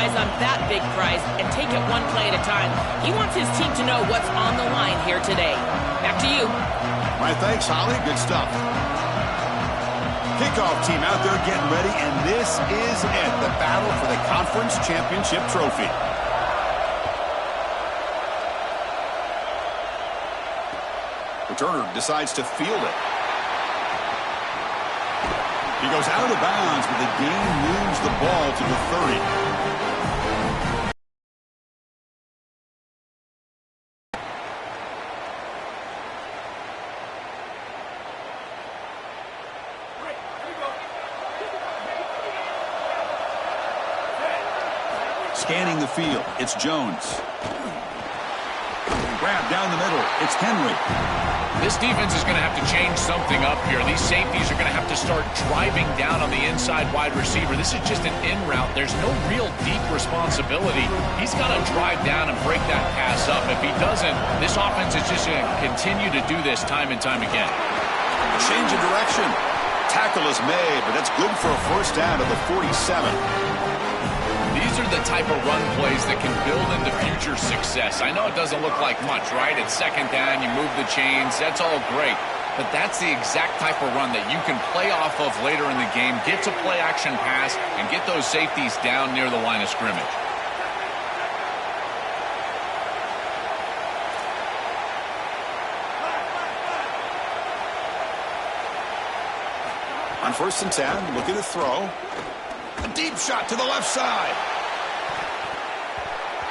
eyes on that big prize and take it one play at a time. He wants his team to know what's on the line here today. Back to you. All right, thanks, Holly. Good stuff. Kickoff team out there getting ready, and this is it, the battle for the conference championship trophy. Returner decides to field it. He goes out of bounds, but the game moves the ball to the 30. Scanning the field, it's Jones. Grab down the middle, it's Henry. This defense is going to have to change something up here. These safeties are going to have to start driving down on the inside wide receiver. This is just an in route. There's no real deep responsibility. He's got to drive down and break that pass up. If he doesn't, this offense is just going to continue to do this time and time again. Change of direction. Tackle is made, but that's good for a first down to the 47. These are the type of run plays that can build into future success. I know it doesn't look like much, right? It's second down, you move the chains, that's all great. But that's the exact type of run that you can play off of later in the game, get to play action pass, and get those safeties down near the line of scrimmage. On 1st and 10, looking to throw. A deep shot to the left side.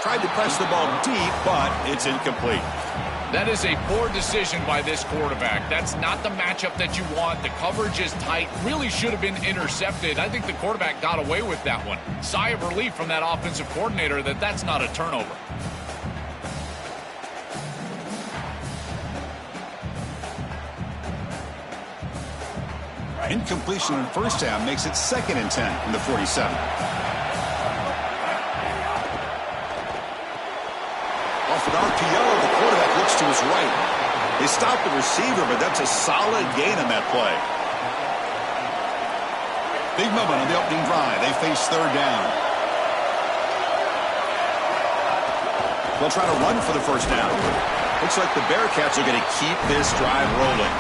Tried to press the ball deep, but it's incomplete. That is a poor decision by this quarterback. That's not the matchup that you want. The coverage is tight. Really should have been intercepted. I think the quarterback got away with that one. Sigh of relief from that offensive coordinator that that's not a turnover. Incompletion on first down makes it 2nd and 10 from the 47. Off an RPO, the quarterback looks to his right. They stop the receiver, but that's a solid gain on that play. Big moment on the opening drive. They face 3rd down. They'll try to run for the first down. Looks like the Bearcats are going to keep this drive rolling.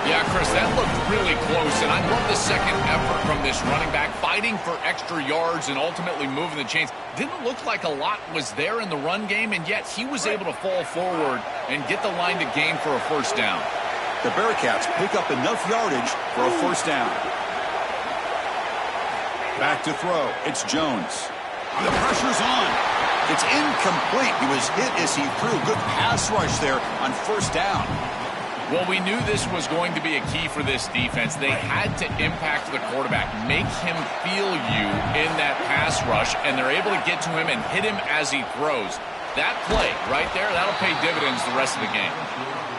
Yeah, Chris, that looked really close, and I love the second effort from this running back, fighting for extra yards and ultimately moving the chains. Didn't look like a lot was there in the run game, and yet he was able to fall forward and get the line to gain for a first down. The Bearcats pick up enough yardage for a first down. Back to throw. It's Jones. The pressure's on. It's incomplete. He was hit as he threw. Good pass rush there on first down. Well, we knew this was going to be a key for this defense. They had to impact the quarterback, make him feel you in that pass rush, and they're able to get to him and hit him as he throws. That play right there, that'll pay dividends the rest of the game.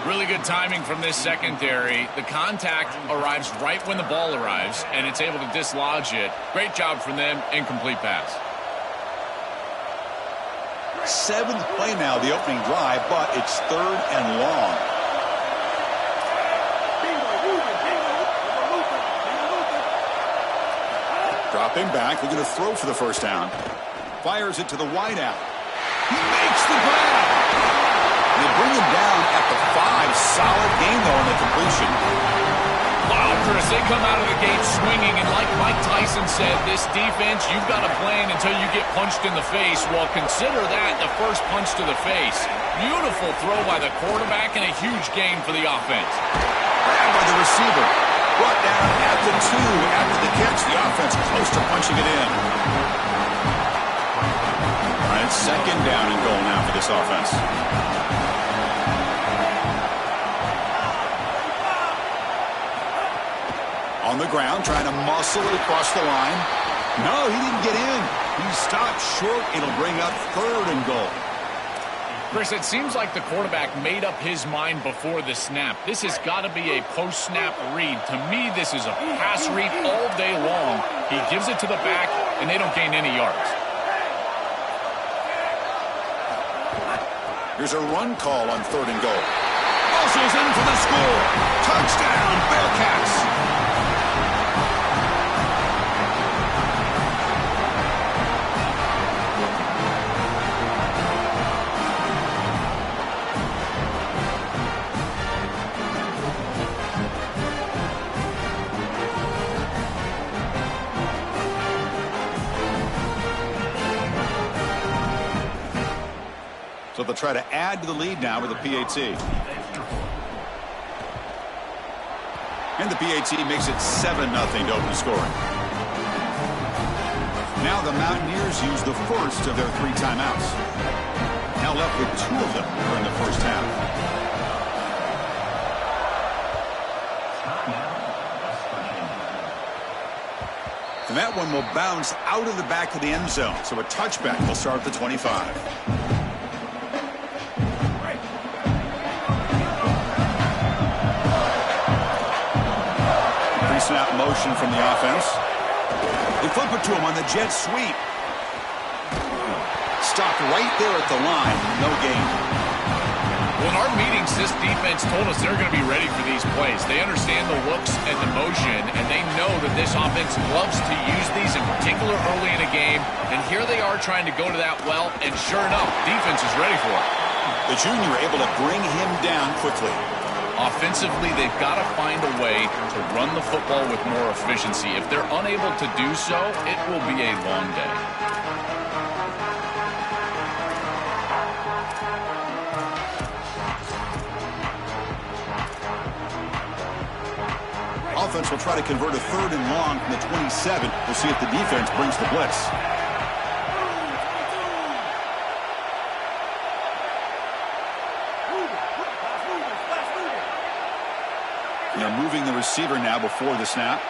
Really good timing from this secondary. The contact arrives right when the ball arrives, and it's able to dislodge it. Great job from them. Incomplete pass. 7th play now, the opening drive, but it's 3rd and long. Dropping back, looking to throw for the first down. Fires it to the wideout. He makes the grab. They bring him down at the 5. Solid gain, though, on the completion. Wow, Chris, they come out of the gate swinging, and like Mike Tyson said, this defense, you've got to play until you get punched in the face. Well, consider that the first punch to the face. Beautiful throw by the quarterback and a huge gain for the offense. Grabbed by the receiver. Brought down at the 2 after the catch. The offense close to punching it in. All right, 2nd down and goal now for this offense. On the ground, trying to muscle it across the line. No, he didn't get in. He stopped short. It'll bring up 3rd and goal. Chris, it seems like the quarterback made up his mind before the snap. This has got to be a post-snap read. To me, this is a pass read all day long. He gives it to the back, and they don't gain any yards. Here's a run call on 3rd and goal. Muscles in for the score. Touchdown, Bearcats. So they'll try to add to the lead now with a PAT. And the PAT makes it 7-0 to open scoring. Now the Mountaineers use the first of their 3 timeouts. Now left with 2 of them during the first half. And that one will bounce out of the back of the end zone. So a touchback will start at the 25. Pre-snap motion from the offense. They flip it to him on the jet sweep. Stopped right there at the line. No gain. Well, in our meetings, this defense told us they're going to be ready for these plays. They understand the looks and the motion, and they know that this offense loves to use these, in particular early in a game. And here they are trying to go to that well, and sure enough, defense is ready for it. The junior able to bring him down quickly. Offensively, they've got to find a way to run the football with more efficiency. If they're unable to do so, it will be a long day. Offense will try to convert a 3rd and long from the 27. We'll see if the defense brings the blitz. They're moving the receiver now before the snap.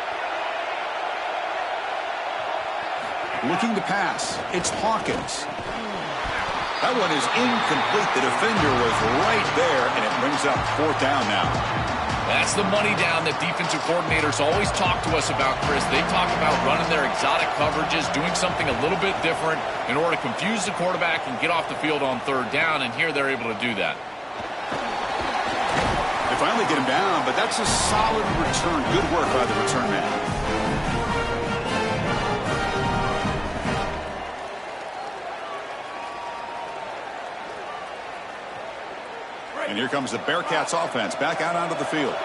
Looking to pass. It's Hawkins. That one is incomplete. The defender was right there, and it brings up 4th down now. That's the money down that defensive coordinators always talk to us about, Chris. They talk about running their exotic coverages, doing something a little bit different in order to confuse the quarterback and get off the field on 3rd down, and here they're able to do that. They finally get him down, but that's a solid return. Good work by the return man. And here comes the Bearcats offense back out onto the field.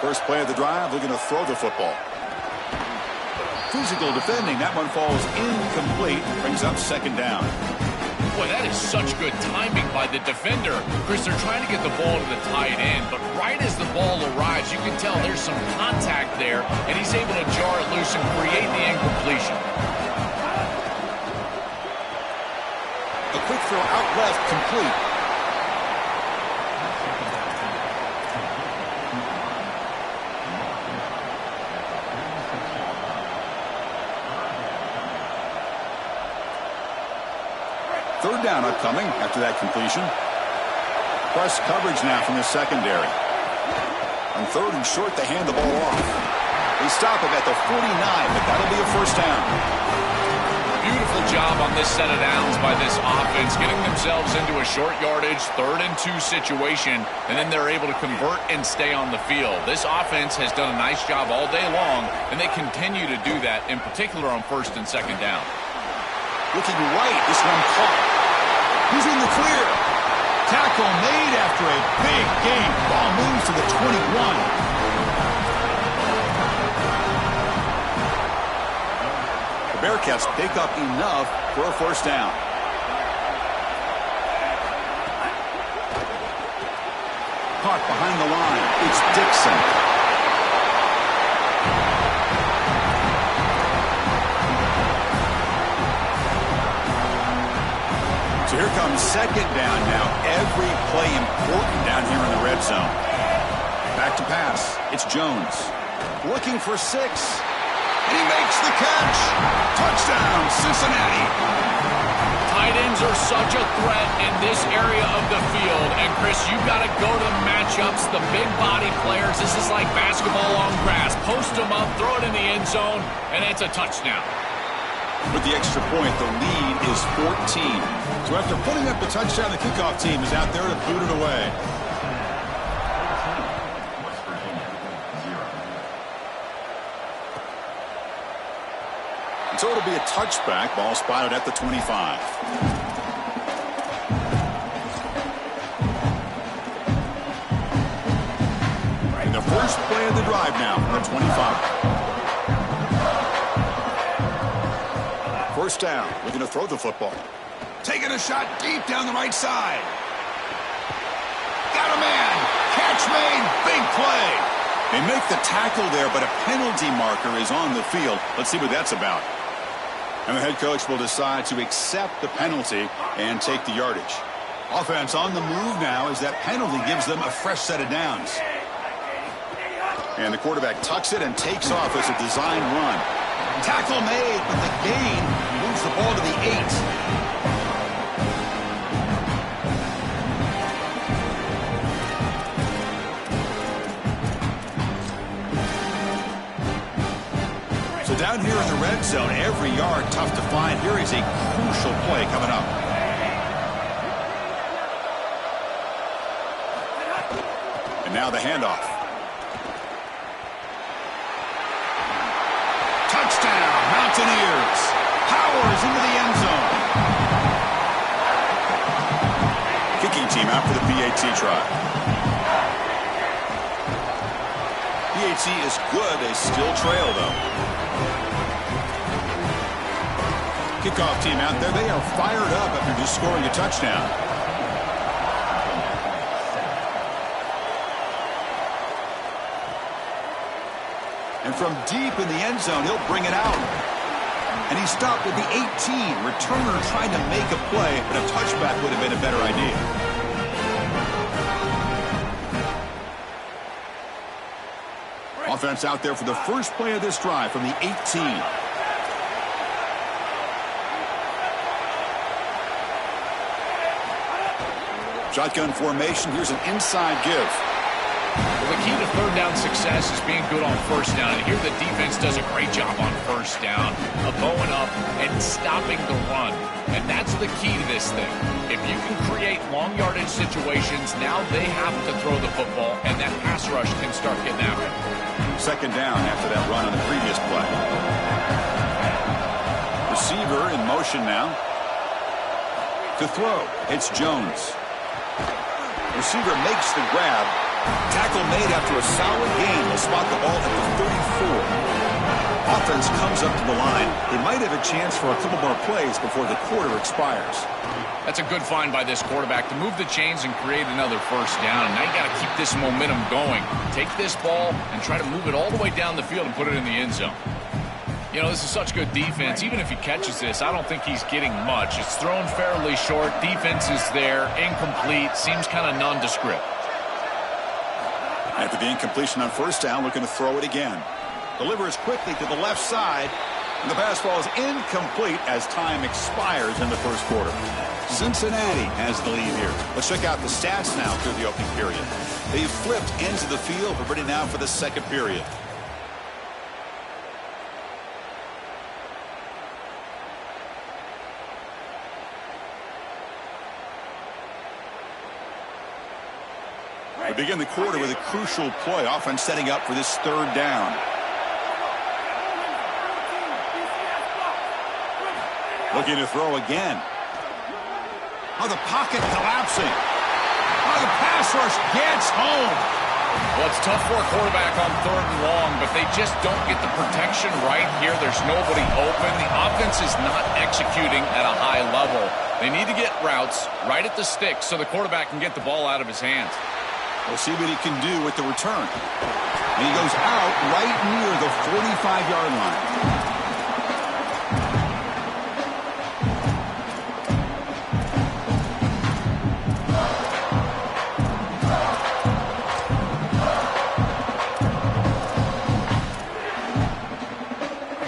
First play of the drive, looking to throw the football. Physical defending. That one falls incomplete. Brings up 2nd down. Boy, that is such good timing by the defender. Chris, they're trying to get the ball to the tight end, but right as the ball arrives, you can tell there's some contact there, and he's able to jar it loose and create the incompletion. A quick throw out left, complete. Third down upcoming after that completion. Press coverage now from the secondary. On 3rd and short, they hand the ball off. They stop him at the 49, but that'll be a 1st down. Beautiful job on this set of downs by this offense, getting themselves into a short yardage, 3rd and 2 situation, and then they're able to convert and stay on the field. This offense has done a nice job all day long, and they continue to do that, in particular on 1st and 2nd down. Looking right, this one caught. He's in the clear. Tackle made after a big gain. Ball moves to the 21. The Bearcats pick up enough for a 1st down. Caught behind the line. It's Dixon. So here comes 2nd down now. Every play important down here in the red zone. Back to pass. It's Jones. Looking for 6. And he makes the catch. Touchdown, Cincinnati. Tight ends are such a threat in this area of the field. And, Chris, you've got to go to the matchups, the big body players. This is like basketball on grass. Post them up, throw it in the end zone, and it's a touchdown. With the extra point, the lead is 14. So after putting up the touchdown, the kickoff team is out there to boot it away. So it'll be a touchback. Ball spotted at the 25. And the first play of the drive now from the 25. first down. Looking to throw the football. Taking a shot deep down the right side. Got a man. Catch made. Big play. They make the tackle there, but a penalty marker is on the field. Let's see what that's about. And the head coach will decide to accept the penalty and take the yardage. Offense on the move now as that penalty gives them a fresh set of downs. And the quarterback tucks it and takes off as a design run. Tackle made, but the gain moves the ball to the 8. Down here in the red zone, every yard tough to find. Here is a crucial play coming up. And now the handoff. Touchdown, Mountaineers. Powers into the end zone. Kicking team out for the PAT try. PAT is good. They still trail, though. Kickoff team out there. They are fired up after just scoring a touchdown. And from deep in the end zone, he'll bring it out. And he stopped at the 18. Returner trying to make a play, but a touchback would have been a better idea. Offense out there for the first play of this drive from the 18. Shotgun formation. Here's an inside give. Well, the key to third down success is being good on first down. And here the defense does a great job on first down of going up and stopping the run. And that's the key to this thing. If you can create long yardage situations, now they have to throw the football, and that pass rush can start getting after it. Second down after that run on the previous play. Receiver in motion now. To throw, it's Jones. Receiver makes the grab. Tackle made after a solid gain. Will spot the ball at the 34. Offense comes up to the line. They might have a chance for a couple more plays before the quarter expires. That's a good find by this quarterback to move the chains and create another first down. Now you got to keep this momentum going. Take this ball and try to move it all the way down the field and put it in the end zone. You know, this is such good defense. Even if he catches this, I don't think he's getting much. It's thrown fairly short. Defense is there. Incomplete. Seems kind of nondescript. After the incompletion on first down, looking to throw it again. Delivers quickly to the left side. And the pass ball is incomplete as time expires in the first quarter. Cincinnati has the lead here. Let's check out the stats now through the opening period. They've flipped ends of the field. We're ready now for the second period. We begin the quarter with a crucial play. Offense setting up for this third down. Looking to throw again. Oh, the pocket collapsing. Oh, the pass rush gets home. Well, it's tough for a quarterback on third and long, but they just don't get the protection right here. There's nobody open. The offense is not executing at a high level. They need to get routes right at the stick so the quarterback can get the ball out of his hands. We'll see what he can do with the return. And he goes out right near the 45-yard line.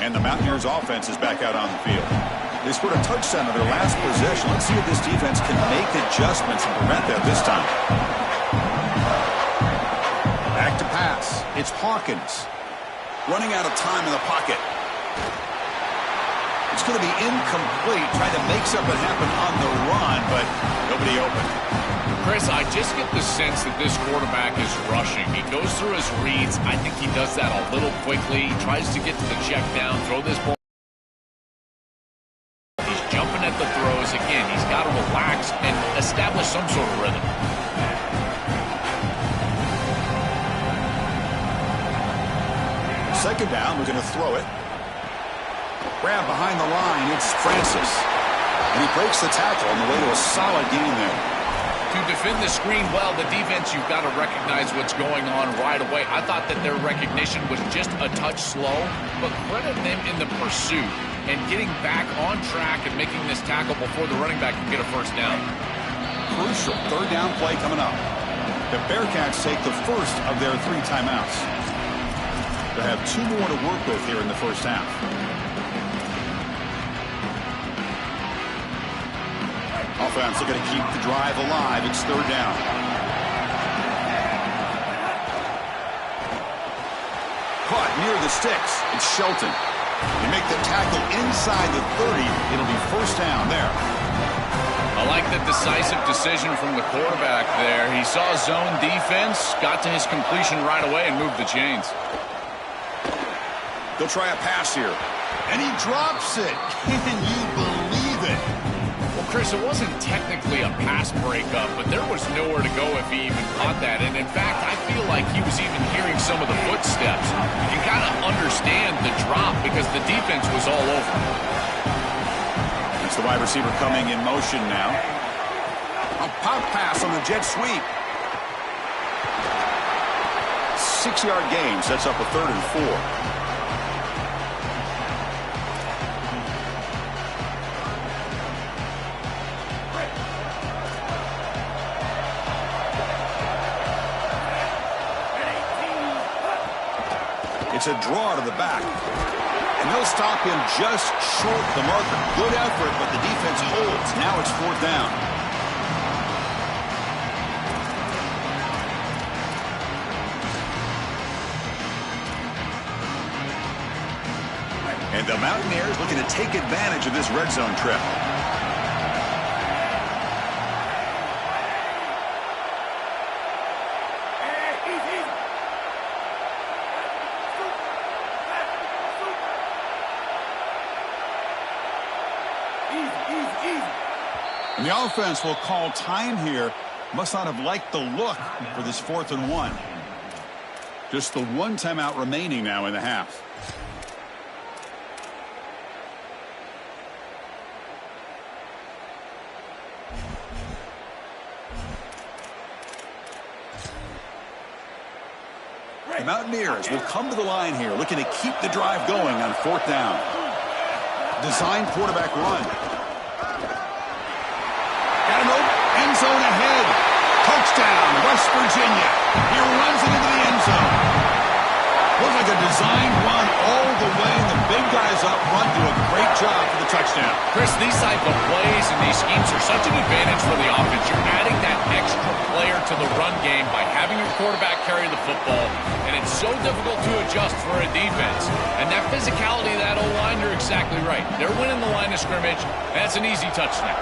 And the Mountaineers offense is back out on the field. They scored a touchdown on their last possession. Let's see if this defense can make adjustments and prevent that this time. Back to pass. It's Hawkins. Running out of time in the pocket. It's going to be incomplete. Trying to make something happen on the run, but nobody open. Chris, I just get the sense that this quarterback is rushing. He goes through his reads. I think he does that a little quickly. He tries to get to the check down, throw this ball. He's jumping at the throws. Again, he's got to relax and establish some sort of rhythm. Second down, we're going to throw it. Grab behind the line, it's Francis. And he breaks the tackle on the way to a solid gain there. To defend the screen well, the defense, you've got to recognize what's going on right away. I thought that their recognition was just a touch slow, but credit them in the pursuit and getting back on track and making this tackle before the running back can get a first down. Crucial third down play coming up. The Bearcats take the first of their 3 timeouts. They have 2 more to work with here in the first half. Offense looking to keep the drive alive. It's third down. Caught near the sticks. It's Shelton. They make the tackle inside the 30. It'll be first down there. I like the decisive decision from the quarterback there. He saw zone defense, got to his completion right away, and moved the chains. They'll try a pass here. And he drops it. Can you believe it? Well, Chris, it wasn't technically a pass breakup, but there was nowhere to go if he even caught that. And in fact, I feel like he was even hearing some of the footsteps. You can kind of understand the drop because the defense was all over. It's the wide receiver coming in motion now. A pop pass on the jet sweep. 6-yard gain sets up a 3rd and 4. It's a draw to the back. And they'll stop him just short the marker. Good effort, but the defense holds. Now it's 4th down. And the Mountaineers looking to take advantage of this red zone trip. And the offense will call time here. Must not have liked the look for this 4th and 1. Just the 1 timeout remaining now in the half. The Mountaineers will come to the line here, looking to keep the drive going on 4th down. Design quarterback run. Got him open. End zone ahead. Touchdown, West Virginia. He runs it into the end zone. Looks like a designed run all the way. The big guys up front do a great job for the touchdown. Chris, these type of plays and these schemes are such an advantage for the offense. You're adding that extra player to the run game by having your quarterback carry the football, and it's so difficult to adjust for a defense. And that physicality of that O-line, you're exactly right. They're winning the line of scrimmage. That's an easy touchdown.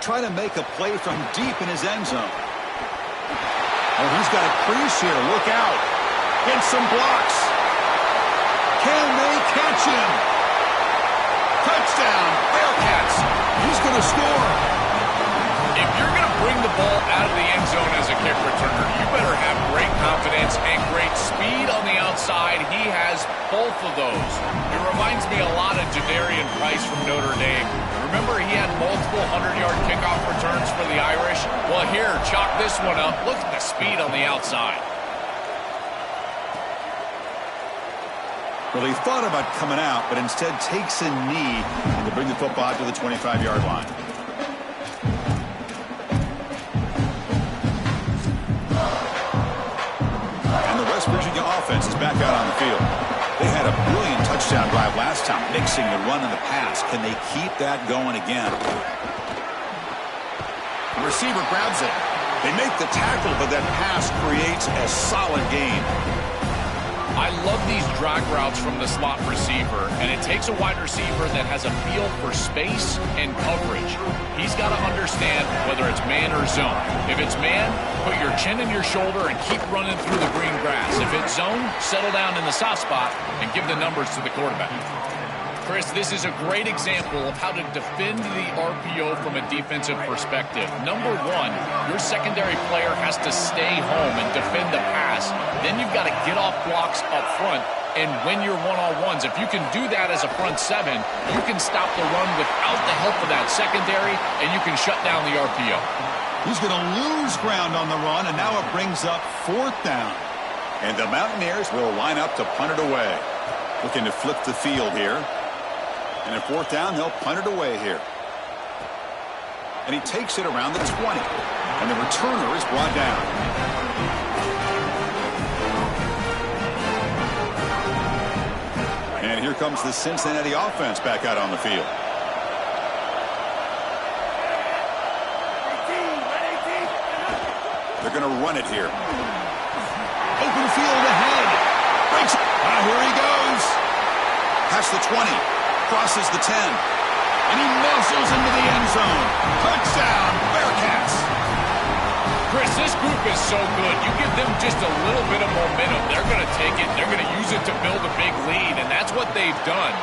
Trying to make a play from deep in his end zone. Oh, he's got a crease here. Look out. Gets some blocks. Can they catch him? Touchdown, Bearcats. He's going to score. If you're going to bring the ball out of the end zone as a kick returner, you better have great confidence and great speed on the outside. He has both of those. It reminds me a lot of Jadarian Price from Notre Dame. Remember, he had multiple 100-yard kickoff returns for the Irish? Well, here, chalk this one up. Look at the speed on the outside. Well, he thought about coming out, but instead takes a knee and to bring the football out to the 25-yard line. And the West Virginia offense is back out on the field. They had a brilliant touchdown drive last time, mixing the run and the pass. Can they keep that going again? The receiver grabs it. They make the tackle, but that pass creates a solid gain. I love these drag routes from the slot receiver, and it takes a wide receiver that has a feel for space and coverage. He's got to understand whether it's man or zone. If it's man, put your chin in your shoulder and keep running through the green grass. If it's zone, settle down in the soft spot and give the numbers to the quarterback. Chris, this is a great example of how to defend the RPO from a defensive perspective. Number one, your secondary player has to stay home and defend the pass. Then you've got to get off blocks up front and win your one-on-ones. If you can do that as a front seven, you can stop the run without the help of that secondary, and you can shut down the RPO. He's going to lose ground on the run, and now it brings up 4th down. And the Mountaineers will line up to punt it away. Looking to flip the field here. And at 4th down, they'll punt it away here. And he takes it around the 20. And the returner is brought down. And here comes the Cincinnati offense back out on the field. They're going to run it here. Open field ahead. Breaks. Here he goes. Past the 20. Crosses the 10. And he muscles into the end zone. Touchdown, Bearcats. Chris, this group is so good. You give them just a little bit of momentum, they're going to take it. They're going to use it to build a big lead, and that's what they've done.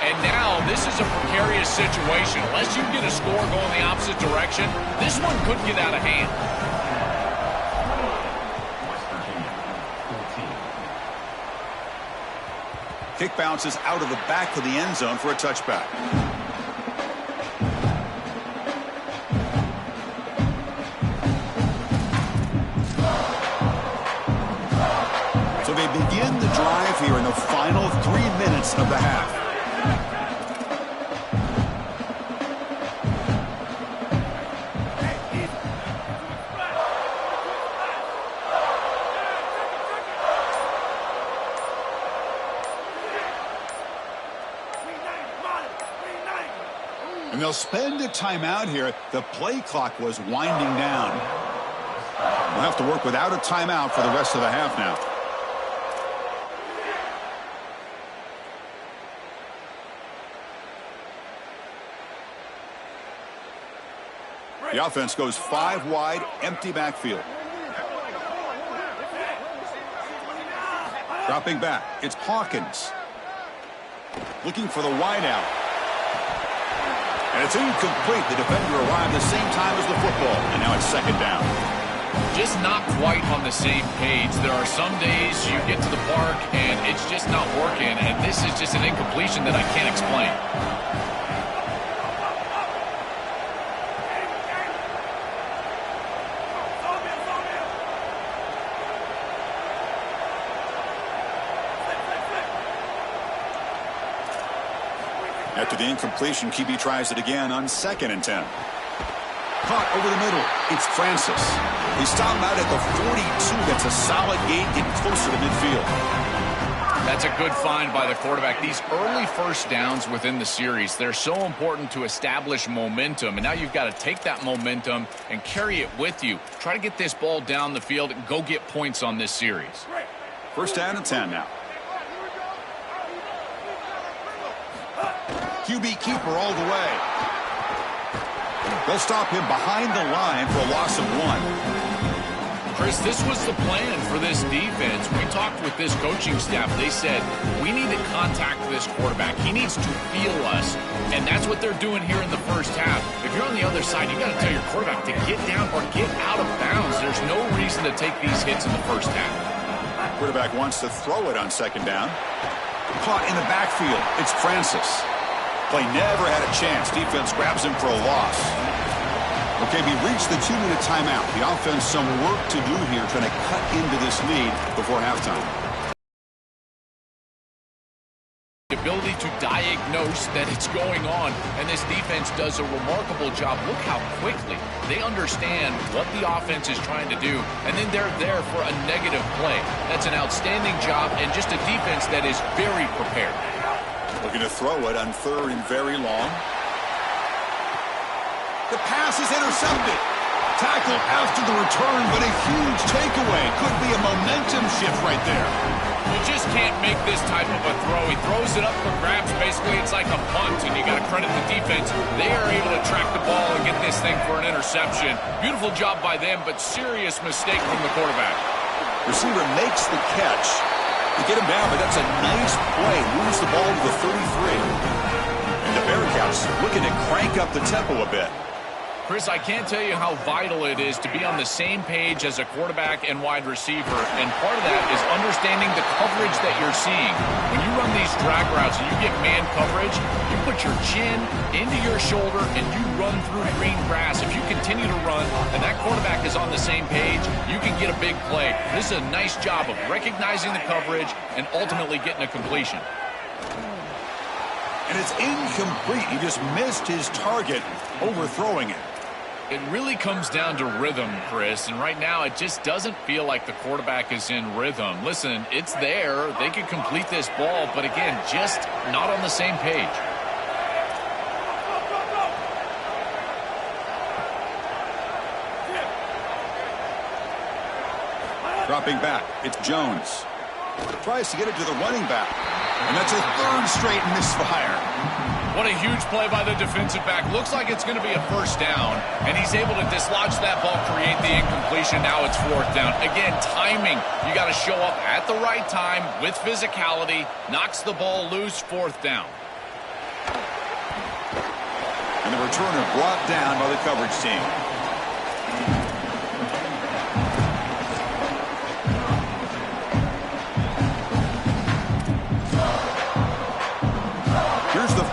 And now this is a precarious situation. Unless you get a score going the opposite direction, this one could get out of hand. Kick bounces out of the back of the end zone for a touchback. So they begin the drive here in the final 3 minutes of the half. And they'll spend a timeout here. The play clock was winding down. We'll have to work without a timeout for the rest of the half now. The offense goes 5 wide, empty backfield. Dropping back, it's Hawkins. Looking for the wide out. And it's incomplete. The defender arrived the same time as the football. And now it's 2nd down. Just not quite on the same page. There are some days you get to the park and it's just not working. And this is just an incompletion that I can't explain. After the incompletion, QB tries it again on 2nd and 10. Caught over the middle. It's Francis. He stopped him out at the 42. That's a solid gain, getting closer to midfield. That's a good find by the quarterback. These early first downs within the series, they're so important to establish momentum. And now you've got to take that momentum and carry it with you. Try to get this ball down the field and go get points on this series. 1st down and 10 now. QB keeper all the way. They'll stop him behind the line for a loss of 1. Chris, this was the plan for this defense. We talked with this coaching staff. They said, we need to contact this quarterback. He needs to feel us. And that's what they're doing here in the first half. If you're on the other side, you got to tell your quarterback to get down or get out of bounds. There's no reason to take these hits in the first half. Quarterback wants to throw it on 2nd down. Caught in the backfield. It's Francis. Play never had a chance. Defense grabs him for a loss. Okay, we reached the 2-minute timeout. The offense some work to do here, trying to cut into this lead before halftime. The ability to diagnose that it's going on, and this defense does a remarkable job. Look how quickly they understand what the offense is trying to do, and then they're there for a negative play. That's an outstanding job, and just a defense that is very prepared. Looking to throw it on 3rd and very long. The pass is intercepted. Tackle after the return, but a huge takeaway. Could be a momentum shift right there. You just can't make this type of a throw. He throws it up for grabs. Basically, it's like a punt, and you got to credit the defense. They are able to track the ball and get this thing for an interception. Beautiful job by them, but serious mistake from the quarterback. Receiver makes the catch. To get him down, but that's a nice play. Moves the ball to the 33. checkouts, looking to crank up the tempo a bit. Chris, I can't tell you how vital it is to be on the same page as a quarterback and wide receiver, and part of that is understanding the coverage that you're seeing. When you run these drag routes and you get man coverage, you put your chin into your shoulder and you run through green grass. If you continue to run and that quarterback is on the same page, you can get a big play. This is a nice job of recognizing the coverage and ultimately getting a completion. And it's incomplete. He just missed his target, overthrowing it. It really comes down to rhythm, Chris, and right now it just doesn't feel like the quarterback is in rhythm. Listen, it's there. They could complete this ball, but again, just not on the same page. Dropping back, it's Jones. Tries to get it to the running back, and that's a third straight misfire. What a huge play by the defensive back. Looks like it's going to be a first down, and he's able to dislodge that ball, create the incompletion. Now it's fourth down. Again, timing. You got to show up at the right time with physicality. Knocks the ball loose, fourth down. And the returner brought down by the coverage team.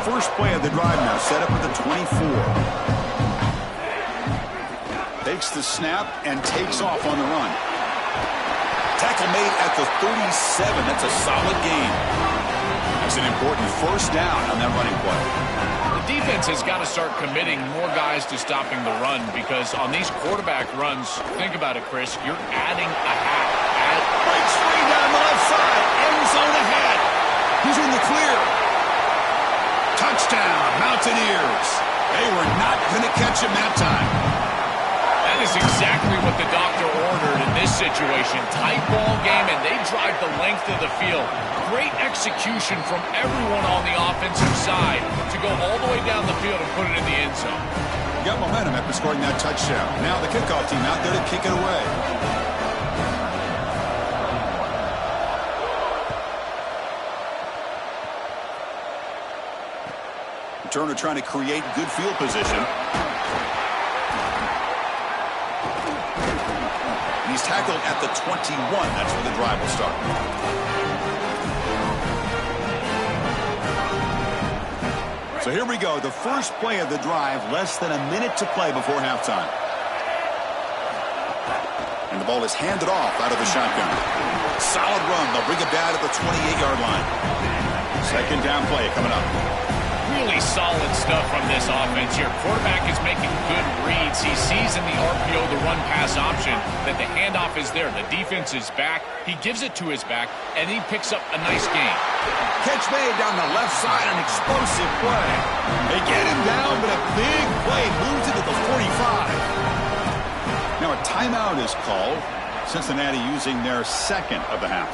First play of the drive now, set up at the 24. Takes the snap and takes off on the run. Tackle made at the 37. That's a solid gain. That's an important first down on that running play. The defense has got to start committing more guys to stopping the run, because on these quarterback runs, think about it, Chris, you're adding a half. Breaks free down the left side. End zone ahead. He's in the clear. Touchdown, Mountaineers. They were not going to catch him that time. That is exactly what the doctor ordered in this situation. Tight ball game, and they drive the length of the field. Great execution from everyone on the offensive side to go all the way down the field and put it in the end zone. Got momentum after scoring that touchdown. Now the kickoff team out there to kick it away. Turner trying to create good field position. And he's tackled at the 21. That's where the drive will start. So here we go. The first play of the drive. Less than a minute to play before halftime. And the ball is handed off out of the shotgun. Solid run. They'll bring it down at the 28-yard line. Second down play coming up. Really solid stuff from this offense here. Quarterback is making good reads. He sees in the RPO, the run-pass option, that the handoff is there. The defense is back. He gives it to his back, and he picks up a nice gain. Catch made down the left side, an explosive play. They get him down, but a big play moves it to the 45. Now a timeout is called. Cincinnati using their second of the half.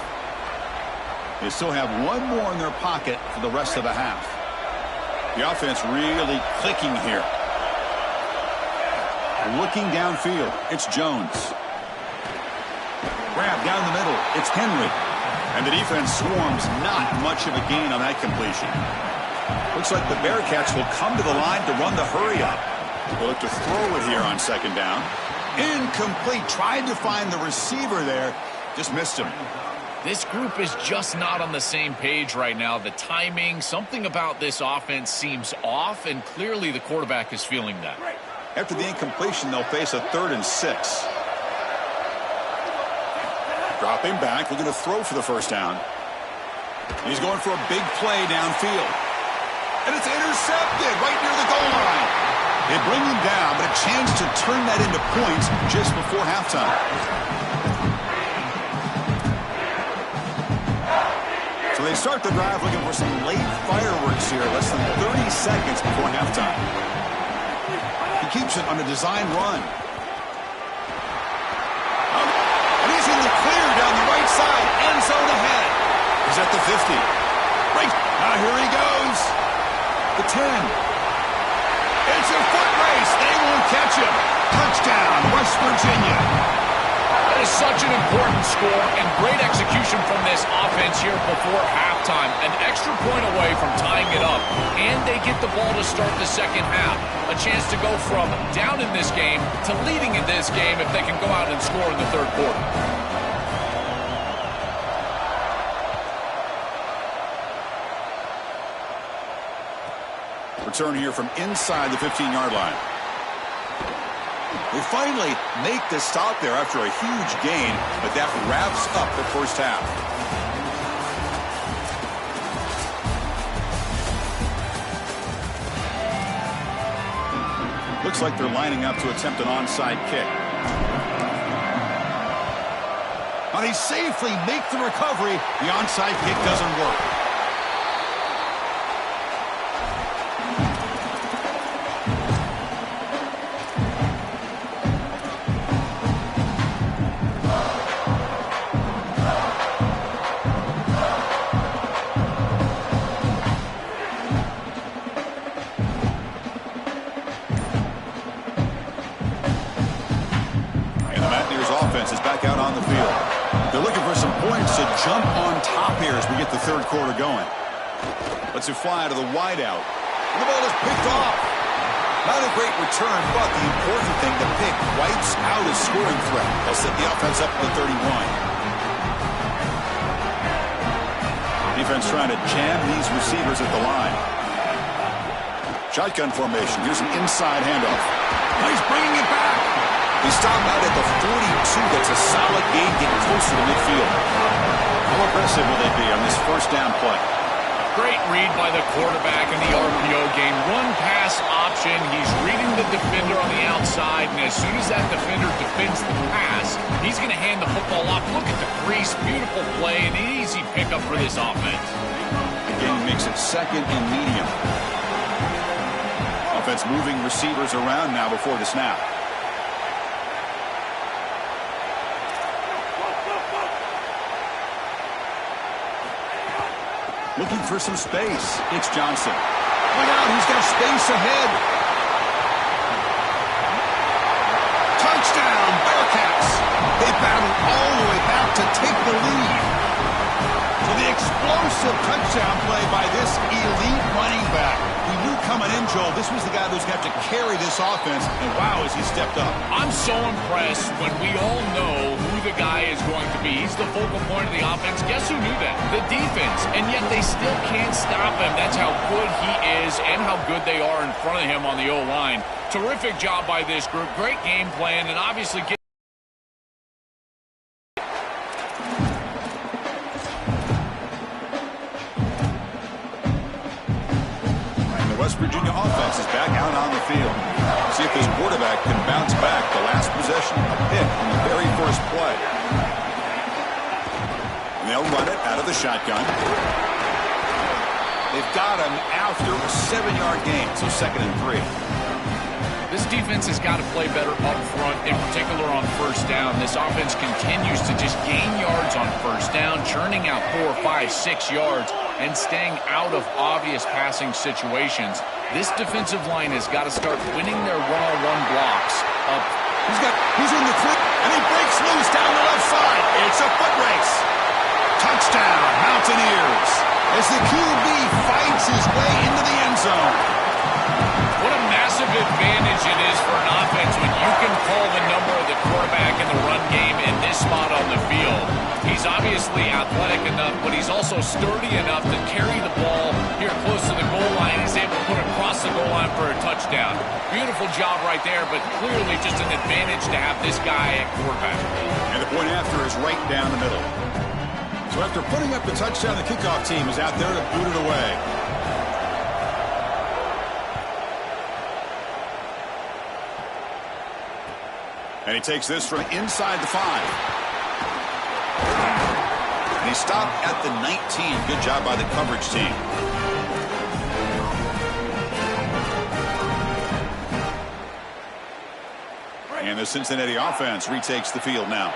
They still have one more in their pocket for the rest of the half. The offense really clicking here. Looking downfield, it's Jones. Grab down the middle, it's Henry. And the defense swarms, not much of a gain on that completion. Looks like the Bearcats will come to the line to run the hurry up. They'll look to throw it here on second down. Incomplete, tried to find the receiver there, just missed him. This group is just not on the same page right now. The timing, something about this offense seems off, and clearly the quarterback is feeling that. After the incompletion, they'll face a 3rd and 6. Dropping back, looking to throw for the first down. He's going for a big play downfield. And it's intercepted right near the goal line. They bring him down, but a chance to turn that into points just before halftime. So they start the drive looking for some late fireworks here, less than 30 seconds before halftime. He keeps it on a design run. And he's in the clear down the right side, end zone ahead. He's at the 50. Right, now here he goes. The 10. It's a foot race. They won't catch him. Touchdown, West Virginia. That is such an important score and great execution possession from this offense here before halftime. An extra point away from tying it up, and they get the ball to start the second half. A chance to go from down in this game to leading in this game if they can go out and score in the third quarter. Return here from inside the 15-yard line. They finally make the stop there after a huge gain, but that wraps up the first half. Looks like they're lining up to attempt an onside kick. But he safely makes the recovery. The onside kick doesn't work. Is back out on the field. They're looking for some points to jump on top here as we get the third quarter going. Let's it fly to the wideout. And the ball is picked off. Not a great return, but the important thing, the pick wipes out a scoring threat. They'll set the offense up to the 31. Defense trying to jam these receivers at the line. Shotgun formation. Here's an inside handoff. Now he's bringing it back. He stopped out at the 42. That's a solid gain, getting closer to midfield. How aggressive will they be on this first down play? Great read by the quarterback in the RPO game. Run pass option. He's reading the defender on the outside, and as soon as that defender defends the pass, he's going to hand the football off. Look at the crease. Beautiful play, and an easy pickup for this offense. Again, makes it second and medium. Offense moving receivers around now before the snap. Looking for some space. It's Johnson. Look out, he's got space ahead. Touchdown, Bearcats. They battle all the way back to take the lead. So the explosive touchdown play by this elite running back. We knew coming in, Joel, this was the guy who's got to carry this offense, and wow, has he stepped up. I'm so impressed when we all know who the guy is going to be. He's the focal point of the offense. Guess who knew that? The defense. And yet they still can't stop him. That's how good he is and how good they are in front of him on the O-line. Terrific job by this group. Great game plan, and obviously West Virginia offense is back out on the field. See if this quarterback can bounce back. The last possession, a pick on the very first play. And they'll run it out of the shotgun. They've got him after a 7-yard gain, so 2nd and 3. this defense has got to play better up front, in particular on first down. This offense continues to just gain yards on first down, churning out 4, 5, 6 yards, and staying out of obvious passing situations. This defensive line has got to start winning their one-on-one blocks up. He's in the clip, and he breaks loose down the left side. It's a foot race. Touchdown, Mountaineers, as the QB fights his way into the end zone. What a massive advantage it is for an offense when you can call the number of the quarterback in the run game in this spot on the field. He's obviously athletic enough, but he's also sturdy enough to carry the ball here close to the goal line. He's able to put it across the goal line for a touchdown. Beautiful job right there, but clearly just an advantage to have this guy at quarterback. And the point after is right down the middle. So after putting up the touchdown, the kickoff team is out there to boot it away. And he takes this from inside the 5. And he stopped at the 19. Good job by the coverage team. And the Cincinnati offense retakes the field now.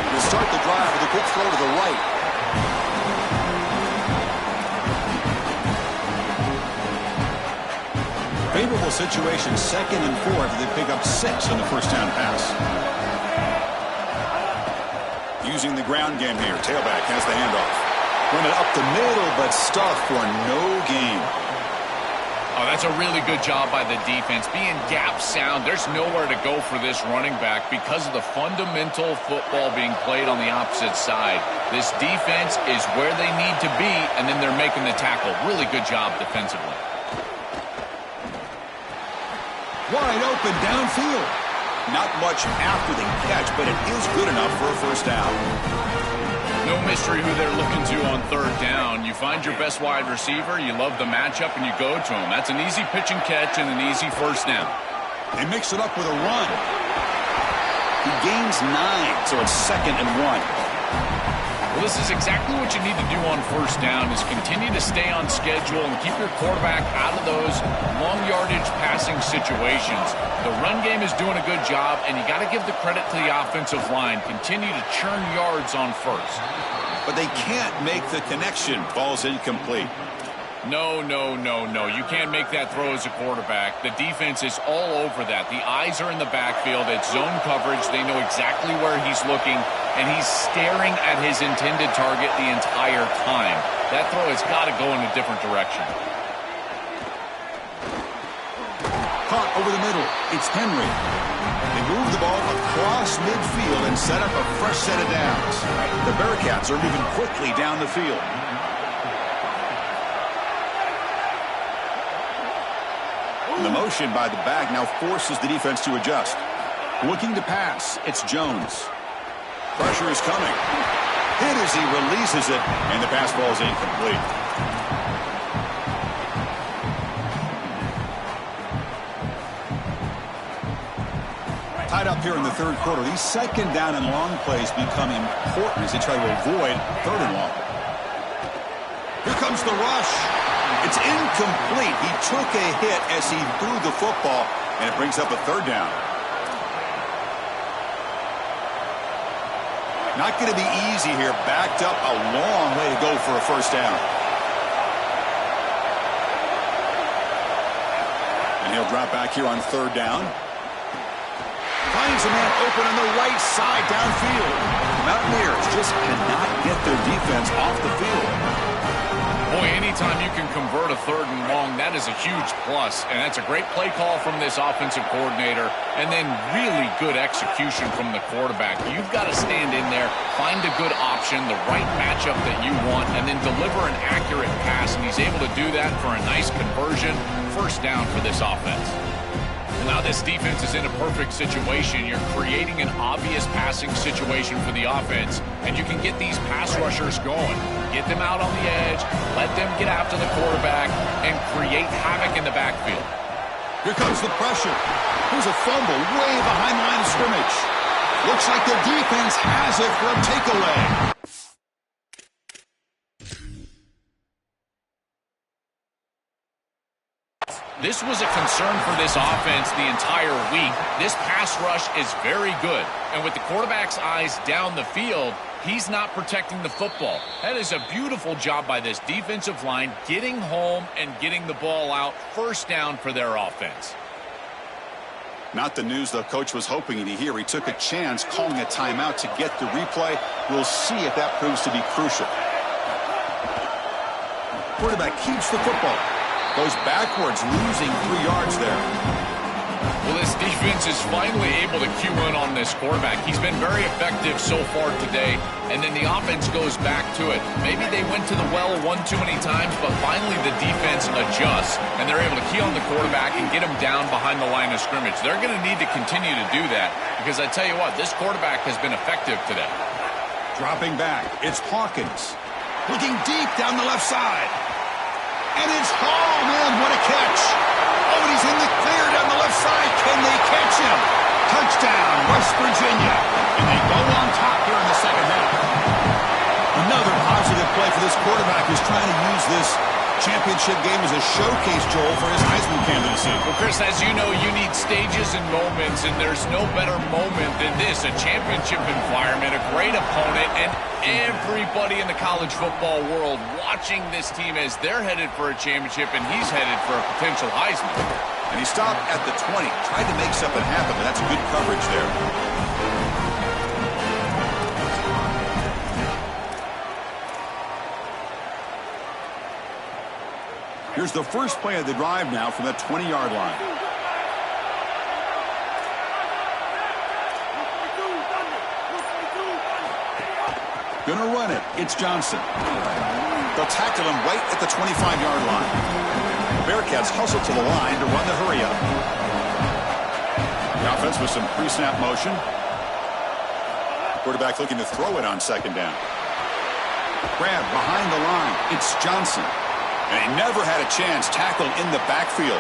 We'll start the drive with a quick throw to the right. Favorable field situation, 2nd and 4 after they pick up 6 on the first down pass. Using the ground game here. Tailback has the handoff. Run it up the middle, but stuffed for no gain. Oh, that's a really good job by the defense. Being gap sound, there's nowhere to go for this running back because of the fundamental football being played on the opposite side. This defense is where they need to be, and then they're making the tackle. Really good job defensively. Wide open downfield. Not much after the catch, but it is good enough for a first down. No mystery who they're looking to on 3rd down. You find your best wide receiver, you love the matchup, and you go to him. That's an easy pitch and catch and an easy first down. They mix it up with a run. He gains 9, so it's 2nd and 1. Well, this is exactly what you need to do on first down is continue to stay on schedule and keep your quarterback out of those long yardage passing situations. The run game is doing a good job, and you got to give the credit to the offensive line. Continue to churn yards on first. But they can't make the connection. Ball's incomplete. No. You can't make that throw as a quarterback. The defense is all over that. The eyes are in the backfield. It's zone coverage. They know exactly where he's looking, and he's staring at his intended target the entire time. That throw has got to go in a different direction. Caught over the middle. It's Henry. They move the ball across midfield and set up a fresh set of downs. The Bearcats are moving quickly down the field. The motion by the back now forces the defense to adjust. Looking to pass, it's Jones. Pressure is coming. Hit as he releases it, and the pass ball is incomplete. Tied up here in the 3rd quarter. These 2nd down and long plays become important as they try to avoid 3rd and long. Here comes the rush. It's incomplete. He took a hit as he threw the football, and it brings up a 3rd down. Not going to be easy here. Backed up a long way to go for a first down. And he'll drop back here on 3rd down. Finds a man open on the right side downfield. Mountaineers just cannot get their defense off the field. Boy, anytime you can convert a 3rd and long, that is a huge plus. And that's a great play call from this offensive coordinator. And then really good execution from the quarterback. You've got to stand in there, find a good option, the right matchup that you want, and then deliver an accurate pass. And he's able to do that for a nice conversion. First down for this offense. Now this defense is in a perfect situation. You're creating an obvious passing situation for the offense, and you can get these pass rushers going. Get them out on the edge, let them get after the quarterback, and create havoc in the backfield. Here comes the pressure. Here's a fumble way behind the line of scrimmage. Looks like the defense has it for a takeaway. This was a concern for this offense the entire week. This pass rush is very good. And with the quarterback's eyes down the field, he's not protecting the football. That is a beautiful job by this defensive line, getting home and getting the ball out. First down for their offense. Not the news the coach was hoping to hear. He took a chance calling a timeout to get the replay. We'll see if that proves to be crucial. Quarterback keeps the football. Goes backwards, losing 3 yards there. Well, this defense is finally able to cue in on this quarterback. He's been very effective so far today, and then the offense goes back to it. Maybe they went to the well one too many times, but finally the defense adjusts, and they're able to key on the quarterback and get him down behind the line of scrimmage. They're going to need to continue to do that, because I tell you what, this quarterback has been effective today. Dropping back, it's Hawkins. Looking deep down the left side. And it's Hall, man, what a catch. Oh, and he's in the clear down the left side. Can they catch him? Touchdown, West Virginia. And they go on top here in the 2nd half. Another positive play for this quarterback who's trying to use this championship game is a showcase, Joel, for his Heisman candidacy. Well, Chris, as you know, you need stages and moments, and there's no better moment than this, a championship environment, a great opponent, and everybody in the college football world watching this team as they're headed for a championship, and he's headed for a potential Heisman. And he stopped at the 20, tried to make something happen, but that's good coverage there. Here's the first play of the drive now from the 20-yard line. Gonna run it. It's Johnson. They'll tackle him right at the 25-yard line. Bearcats hustle to the line to run the hurry-up. The offense with some pre-snap motion. Quarterback looking to throw it on second down. Grab behind the line. It's Johnson. And he never had a chance tackled in the backfield.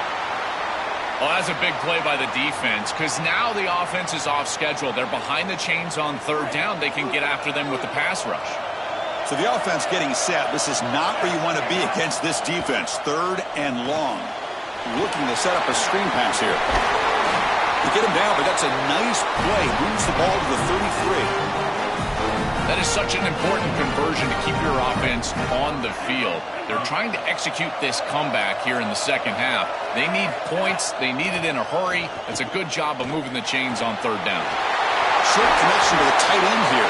Well, that's a big play by the defense because now the offense is off schedule. They're behind the chains on third down. They can get after them with the pass rush. So the offense getting set. This is not where you want to be against this defense. Third and long. Looking to set up a screen pass here. You get him down, but that's a nice play. Moves the ball to the 33. That is such an important conversion to keep your offense on the field. They're trying to execute this comeback here in the second half. They need points. They need it in a hurry. It's a good job of moving the chains on third down. Short connection to the tight end here.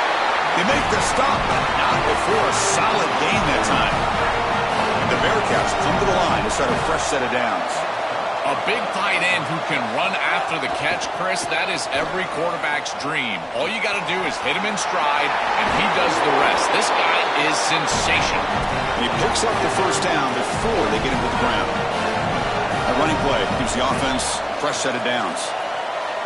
They make the stop, but not before a solid gain that time. And the Bearcats come to the line to start a fresh set of downs. A big tight end who can run after the catch, Chris, that is every quarterback's dream. All you got to do is hit him in stride, and he does the rest. This guy is sensational. And he picks up the first down before they get him to the ground. A running play gives the offense a fresh set of downs.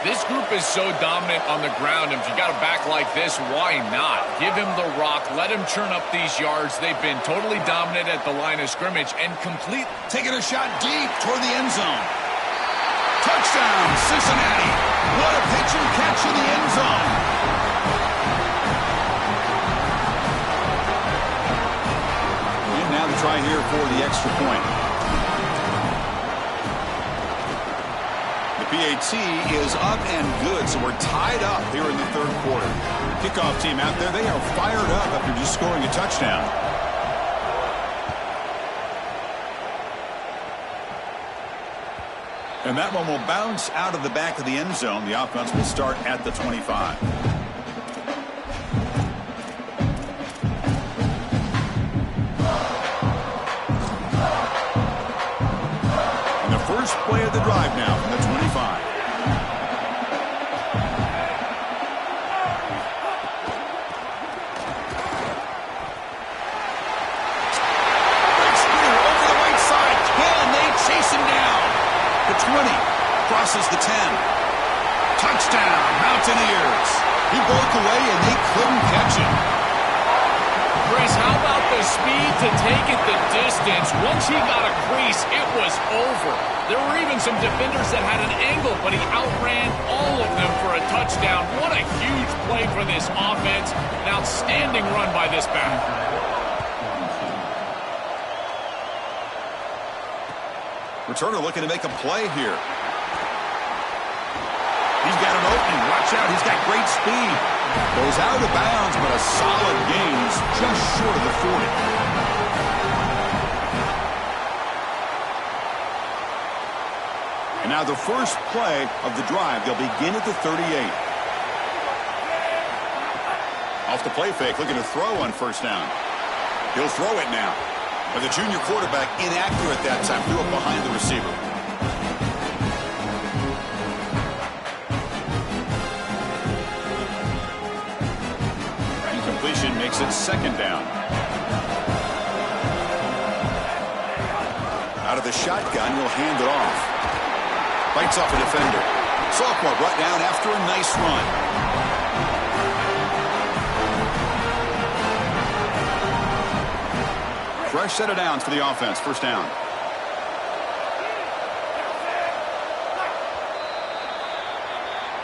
This group is so dominant on the ground, and if you got a back like this, why not? Give him the rock. Let him churn up these yards. They've been totally dominant at the line of scrimmage and complete. Taking a shot deep toward the end zone. Touchdown, Cincinnati. What a pitch and catch in the end zone. And now the try here for the extra point. The PAT is up and good, so we're tied up here in the third quarter. Kickoff team out there, they are fired up after just scoring a touchdown. And that one will bounce out of the back of the end zone. The offense will start at the 25. And the first play of the drive now from the 25. The 20, crosses the 10. Touchdown, Mountaineers. He broke away and they couldn't catch him. Chris, how about the speed to take it the distance? Once he got a crease, it was over. There were even some defenders that had an angle, but he outran all of them for a touchdown. What a huge play for this offense. An outstanding run by this back. Returner looking to make a play here. He's got an opening. Watch out. He's got great speed. Goes out of bounds, but a solid gain. He's just short of the 40. And now the first play of the drive. They'll begin at the 38. Off the play fake, looking to throw on first down. He'll throw it now. But the junior quarterback inaccurate that time, threw it behind the receiver. Incompletion makes it second down. Out of the shotgun, he'll hand it off. Bites off a defender. Sophomore brought down after a nice run. Fresh set of downs for the offense. First down.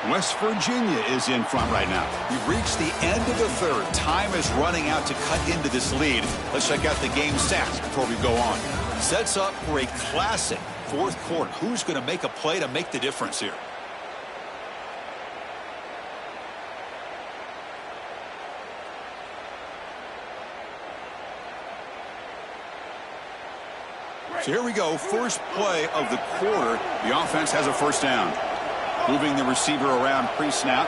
West Virginia is in front right now. We've reached the end of the third. Time is running out to cut into this lead. Let's check out the game stats before we go on. Sets up for a classic fourth quarter. Who's going to make a play to make the difference here? So here we go, first play of the quarter. The offense has a first down. Moving the receiver around pre-snap.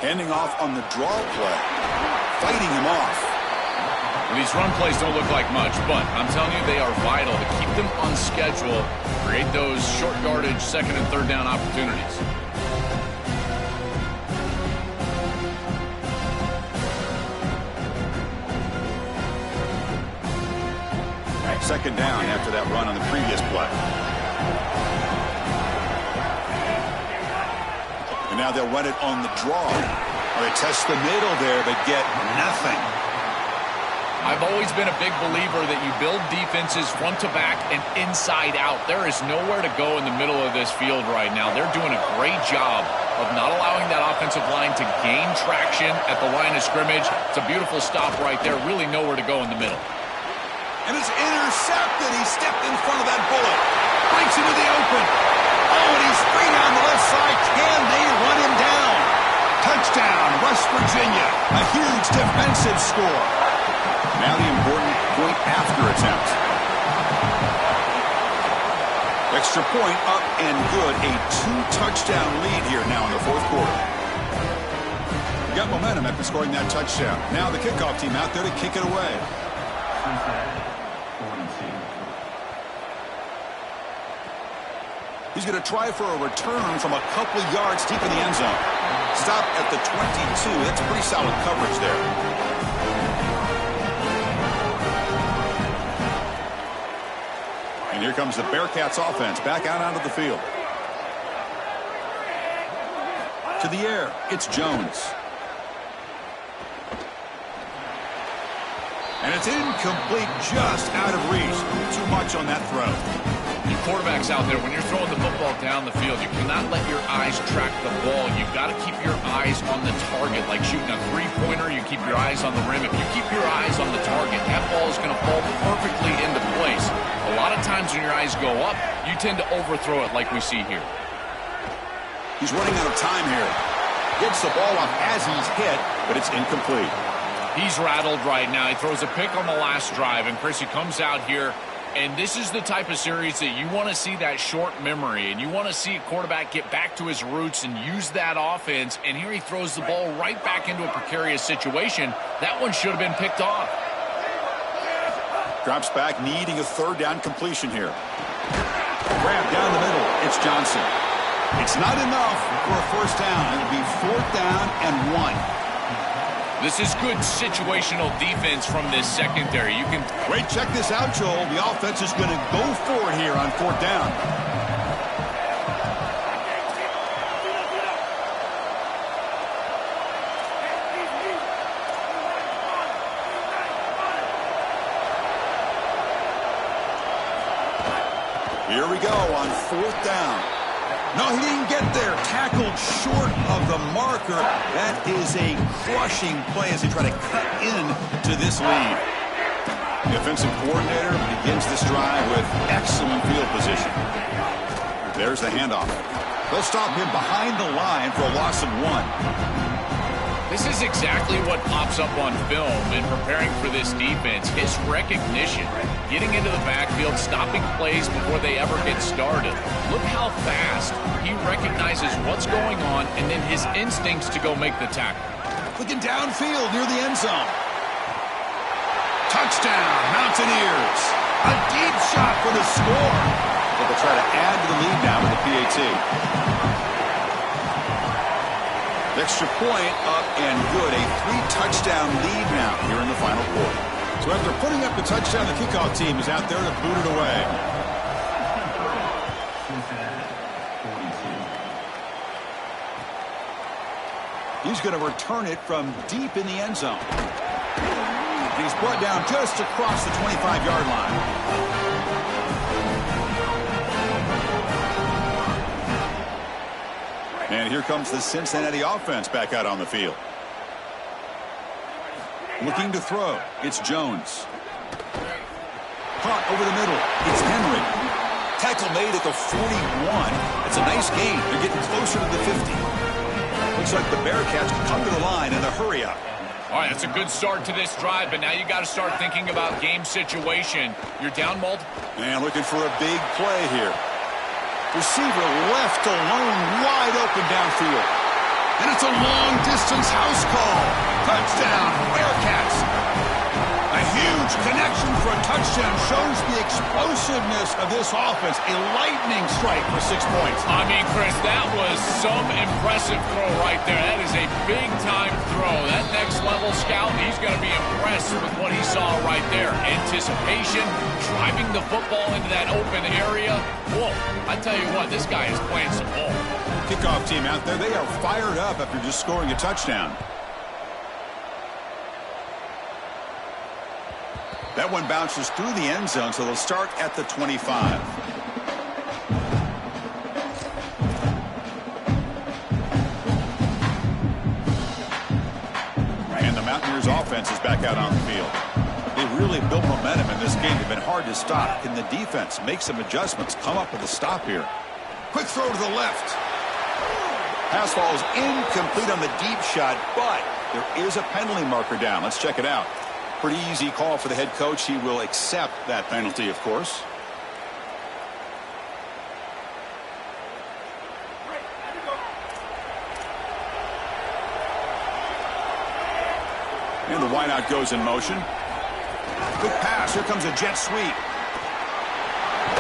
Handing off on the draw play. Fighting him off. Well, these run plays don't look like much, but I'm telling you, they are vital to keep them on schedule, create those short yardage second and third down opportunities. Second down after that run on the previous play. And now they'll run it on the draw. They test the middle there, but get nothing. I've always been a big believer that you build defenses front to back and inside out. There is nowhere to go in the middle of this field right now. They're doing a great job of not allowing that offensive line to gain traction at the line of scrimmage. It's a beautiful stop right there. Really nowhere to go in the middle. And it's intercepted. He stepped in front of that bullet. Breaks into the open. Oh, and he's free down the left side. Can they run him down? Touchdown, West Virginia. A huge defensive score. Now the important point after attempt. Extra point up and good. A 2-touchdown lead here now in the fourth quarter. We got momentum after scoring that touchdown. Now the kickoff team out there to kick it away. He's going to try for a return from a couple yards deep in the end zone. Stop at the 22. That's pretty solid coverage there. And here comes the Bearcats offense back out onto the field. To the air, it's Jones. And it's incomplete, just out of reach. Too much on that throw. You quarterbacks out there, when you're throwing the football down the field, you cannot let your eyes track the ball. You've got to keep your eyes on the target. Like shooting a three-pointer, you keep your eyes on the rim. If you keep your eyes on the target, that ball is going to fall perfectly into place. A lot of times when your eyes go up, you tend to overthrow it like we see here. He's running out of time here. Gets the ball off as he's hit, but it's incomplete. He's rattled right now. He throws a pick on the last drive, and Chris, he comes out here, and this is the type of series that you want to see that short memory, and you want to see a quarterback get back to his roots and use that offense, and here he throws the ball right back into a precarious situation. That one should have been picked off. Drops back, needing a third down completion here. Grab down the middle. It's Johnson. It's not enough for a first down. It'll be fourth down and 1. This is good situational defense from this secondary. You can wait. Check this out, Joel. The offense is going to go for it here on fourth down. Here we go on fourth down. No, he didn't get there. Tackled short of the marker. That is a crushing play as they try to cut in to this lead. The offensive coordinator begins this drive with excellent field position. There's the handoff. They'll stop him behind the line for a loss of 1. This is exactly what pops up on film in preparing for this defense. His recognition, getting into the backfield, stopping plays before they ever get started. Look how fast he recognizes what's going on and then his instincts to go make the tackle. Looking downfield near the end zone. Touchdown, Mountaineers. A deep shot for the score. But they'll try to add to the lead now with the PAT. Extra point up and good. A 3-touchdown lead now here in the final quarter. So after putting up the touchdown, the kickoff team is out there to boot it away. He's going to return it from deep in the end zone. And he's brought down just across the 25-yard line. And here comes the Cincinnati offense back out on the field. Looking to throw. It's Jones. Caught over the middle. It's Henry. Tackle made at the 41. It's a nice gain. They're getting closer to the 50. Looks like the Bearcats can come to the line in a hurry up. All right, that's a good start to this drive, but now you got to start thinking about game situation. You're down multiple. And looking for a big play here. Receiver left alone, wide open downfield. And it's a long-distance house call. Touchdown, Bearcats. A huge connection for a touchdown shows the explosiveness of this offense. A lightning strike for 6 points. I mean, Chris, that was some impressive throw right there. That is a big-time throw. That next-level scout, he's going to be impressed with what he saw right there. Anticipation, driving the football into that open area. Whoa, I tell you what, this guy is playing some ball. Kickoff team out there, they are fired up after just scoring a touchdown. That one bounces through the end zone, so they'll start at the 25. And the Mountaineers offense is back out on the field. They've really built momentum in this game. They've been hard to stop. Can the defense make some adjustments, come up with a stop here? Quick throw to the left. Pass falls incomplete on the deep shot, but there is a penalty marker down. Let's check it out. Pretty easy call for the head coach. He will accept that penalty, of course. And the wideout goes in motion. Quick pass. Here comes a jet sweep.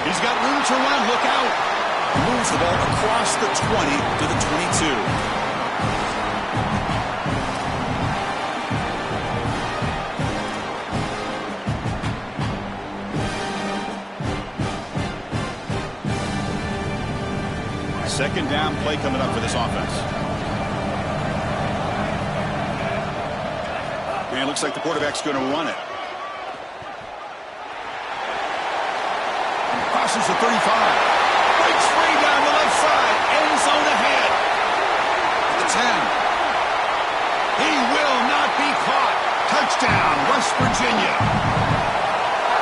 He's got room to run. Look out. Moves the ball across the 20 to the 22. Second down play coming up for this offense. And it looks like the quarterback's going to run it. Crosses the 35. Breaks free down the left side. End zone ahead. The 10. He will not be caught. Touchdown, West Virginia.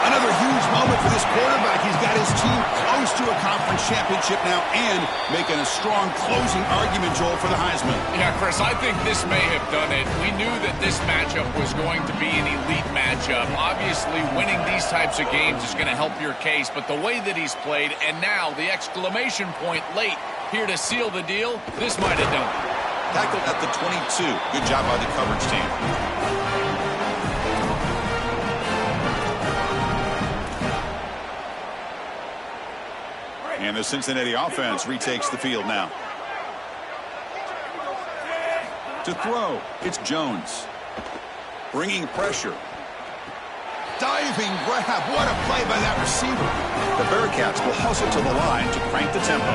Another huge moment for this quarterback. He's got his team close to a conference championship now and making a strong closing argument, Joel, for the Heisman. Yeah, Chris, I think this may have done it. We knew that this matchup was going to be an elite matchup. Obviously, winning these types of games is going to help your case, but the way that he's played, and now the exclamation point late here to seal the deal, this might have done it. Tackled at the 22. Good job by the coverage team. And the Cincinnati offense retakes the field now. To throw, it's Jones. Bringing pressure. Diving grab. What a play by that receiver. The Bearcats will hustle to the line to crank the tempo.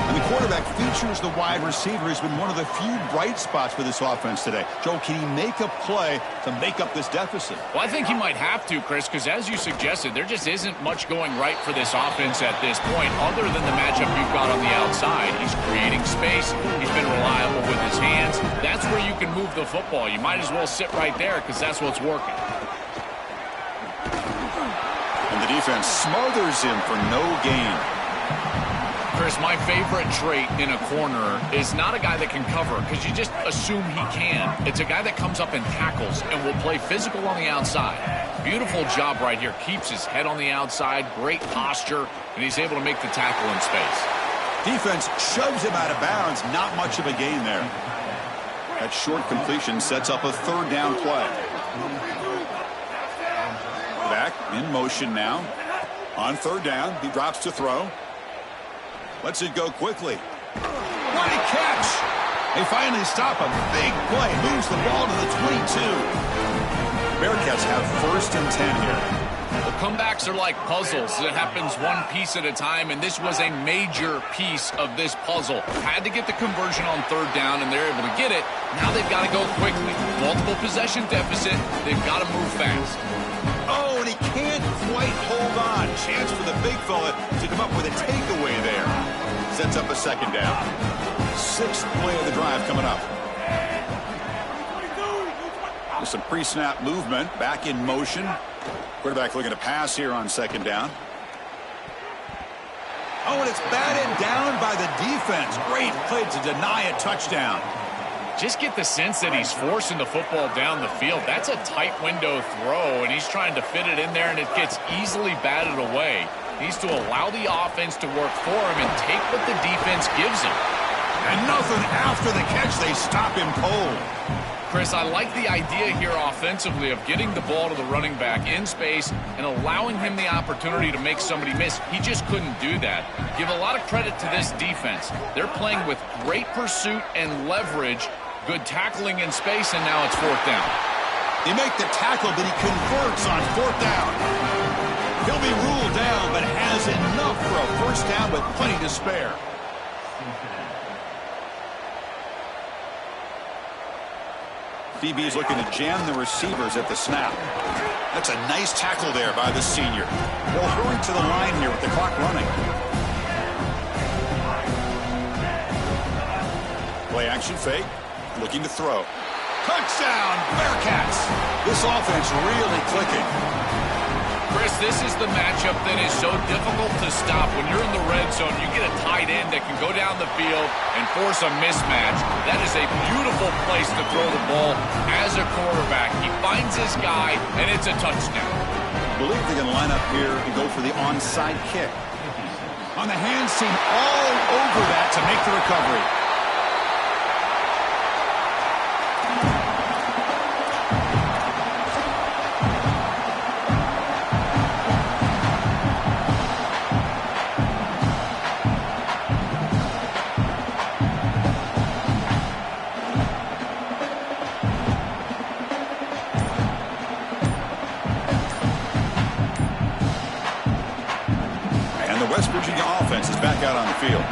And the quarterback features the wide receiver. He's been one of the few bright spots for this offense today. Joe, can he make a play to make up this deficit? Well, I think he might have to, Chris, because as you suggested, there just isn't much going right for this offense at this point, other than the matchup you've got on the outside. He's creating space. He's been reliable with his hands. That's where you can move the football. You might as well sit right there because that's what's working. And the defense smothers him for no gain. Chris, my favorite trait in a corner is not a guy that can cover because you just assume he can. It's a guy that comes up and tackles and will play physical on the outside. Beautiful job right here. Keeps his head on the outside, great posture, and he's able to make the tackle in space. Defense shoves him out of bounds. Not much of a gain there. That short completion sets up a third down play. Back in motion now. On third down, he drops to throw. Lets it go quickly. What a catch! They finally stop a big play. Moves the ball to the 22. Bearcats have 1st and 10 here. The comebacks are like puzzles. It happens one piece at a time, and this was a major piece of this puzzle. Had to get the conversion on third down, and they're able to get it. Now they've got to go quickly. Multiple possession deficit. They've got to move fast. Oh, and he can't quite hold on. Chance for the big fella to come up with a takeaway there. Sets up a second down. 6th play of the drive coming up. With some pre-snap movement, back in motion. Quarterback looking to pass here on second down. Oh, and it's batted down by the defense. Great play to deny a touchdown. Just get the sense that he's forcing the football down the field. That's a tight window throw, and he's trying to fit it in there, and it gets easily batted away. He needs to allow the offense to work for him and take what the defense gives him. And nothing after the catch. They stop him cold. Chris, I like the idea here offensively of getting the ball to the running back in space and allowing him the opportunity to make somebody miss. He just couldn't do that. Give a lot of credit to this defense. They're playing with great pursuit and leverage, good tackling in space, and now it's fourth down. They make the tackle, but he converts on fourth down. He'll be ruled down, but has enough for a first down with plenty to spare. DB's looking to jam the receivers at the snap. That's a nice tackle there by the senior. They'll hurry to the line here with the clock running. Play action fake. Looking to throw. Touchdown, Bearcats. This offense really clicking. Chris, this is the matchup that is so difficult to stop. When you're in the red zone, you get a tight end that can go down the field and force a mismatch. That is a beautiful place to throw the ball as a quarterback. He finds his guy, and it's a touchdown. I believe they're going to line up here and go for the onside kick. On the hands team all over that to make the recovery. West Virginia offense is back out on the field.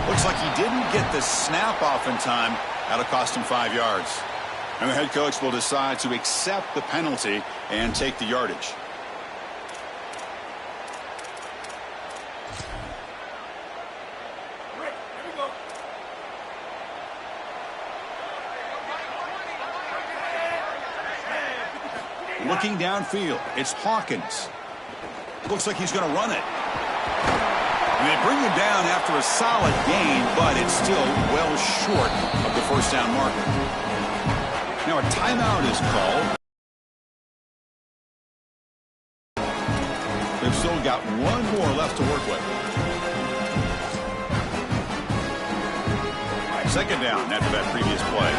Looks like he didn't get the snap off in time. That'll cost him 5 yards. And the head coach will decide to accept the penalty and take the yardage. Looking downfield, it's Hawkins. Looks like he's going to run it. And they bring him down after a solid gain, but it's still well short of the first down marker. Now a timeout is called. They've still got one more left to work with. All right, second down after that previous play.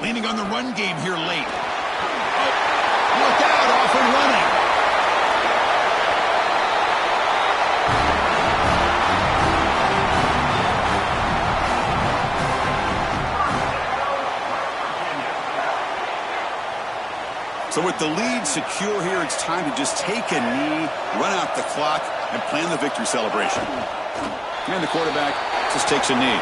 Leaning on the run game here late. Oh, look out, off and running. So with the lead secure here, it's time to just take a knee, run out the clock, and plan the victory celebration. And the quarterback just takes a knee.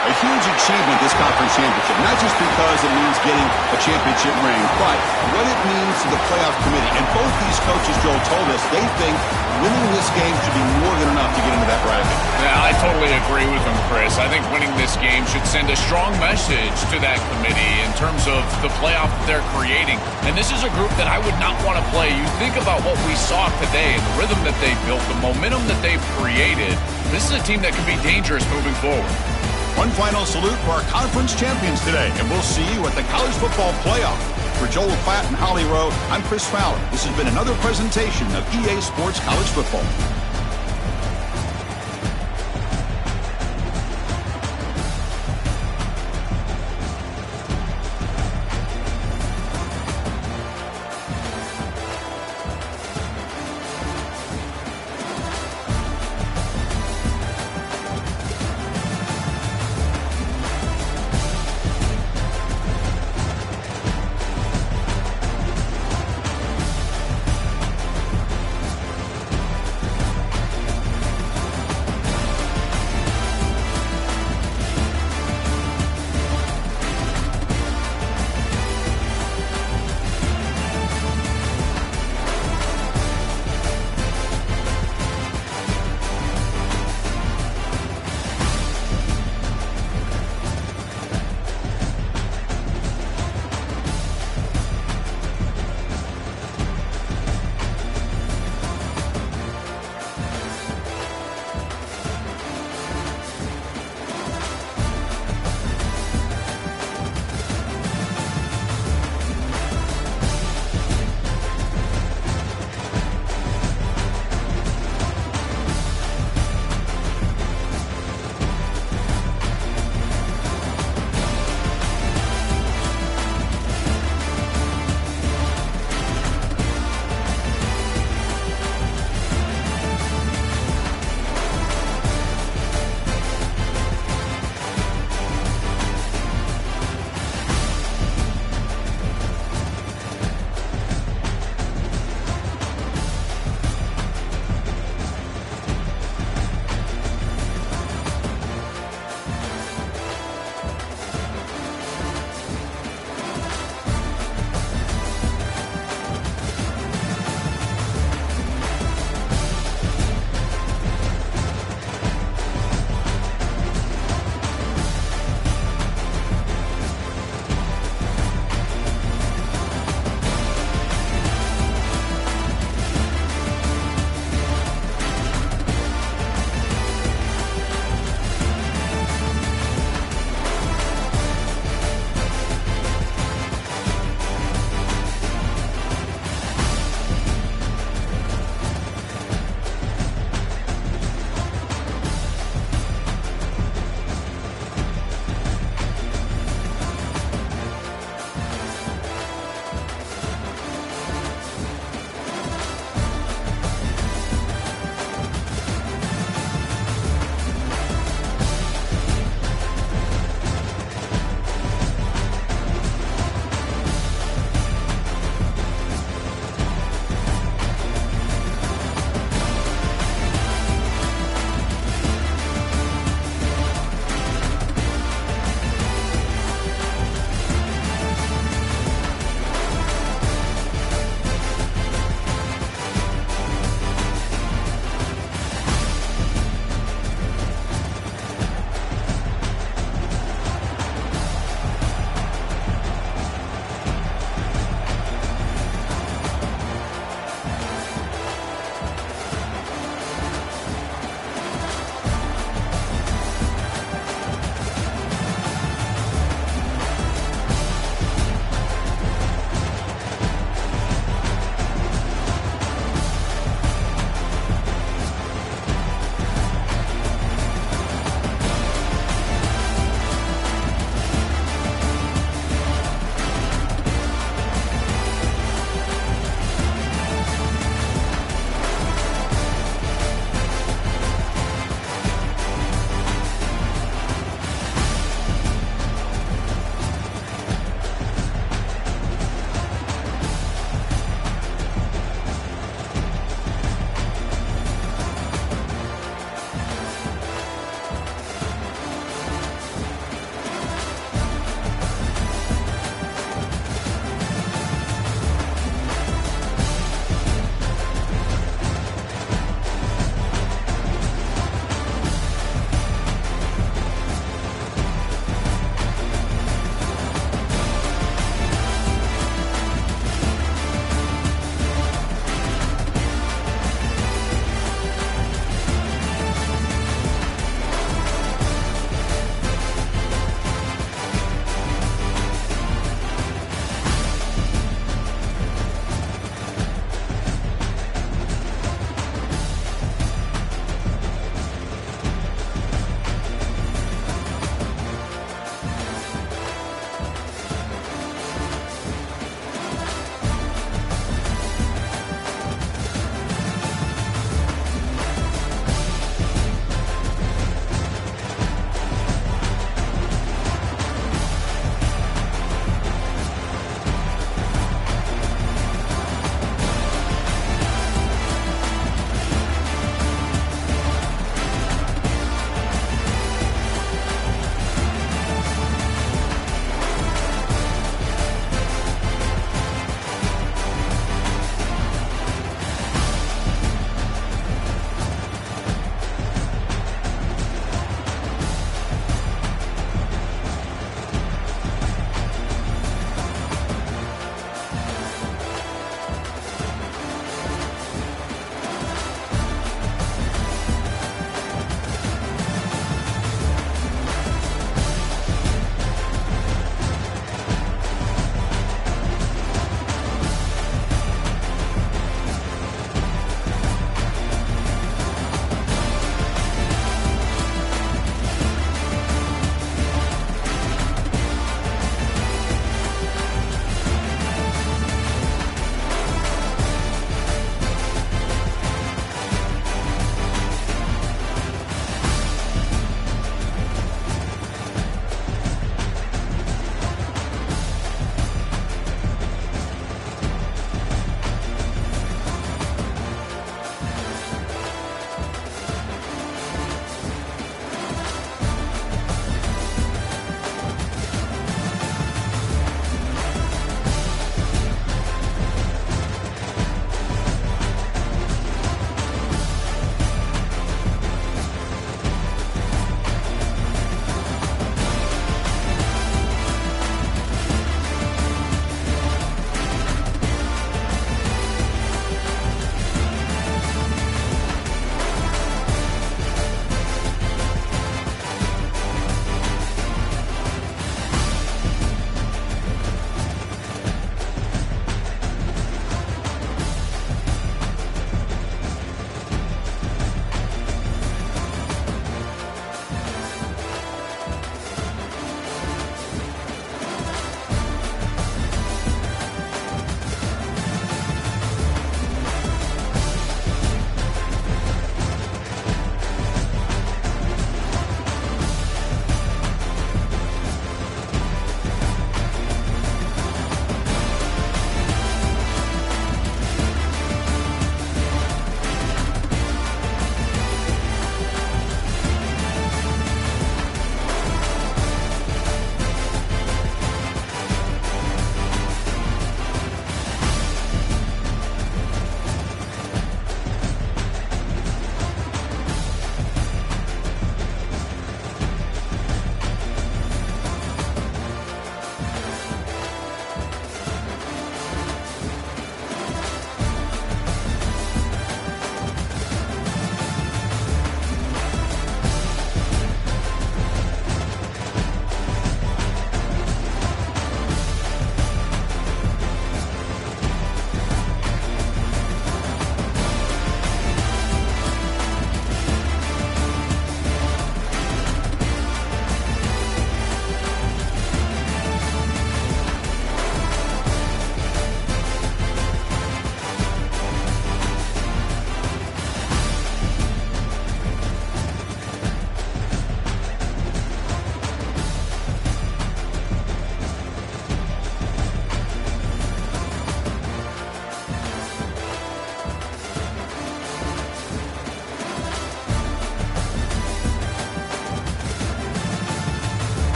A huge achievement, this conference championship, not just because it means getting a championship ring, but what it means to the playoff committee. And both these coaches, Joel, told us they think winning this game should be more than enough to get into that bracket. Yeah, I totally agree with them, Chris. I think winning this game should send a strong message to that committee in terms of the playoff that they're creating. And this is a group that I would not want to play. You think about what we saw today and the rhythm that they built, the momentum that they've created. This is a team that can be dangerous moving forward. One final salute for our conference champions today, and we'll see you at the college football playoff. For Joel Platt and Holly Rowe, I'm Chris Fowler. This has been another presentation of EA Sports College Football.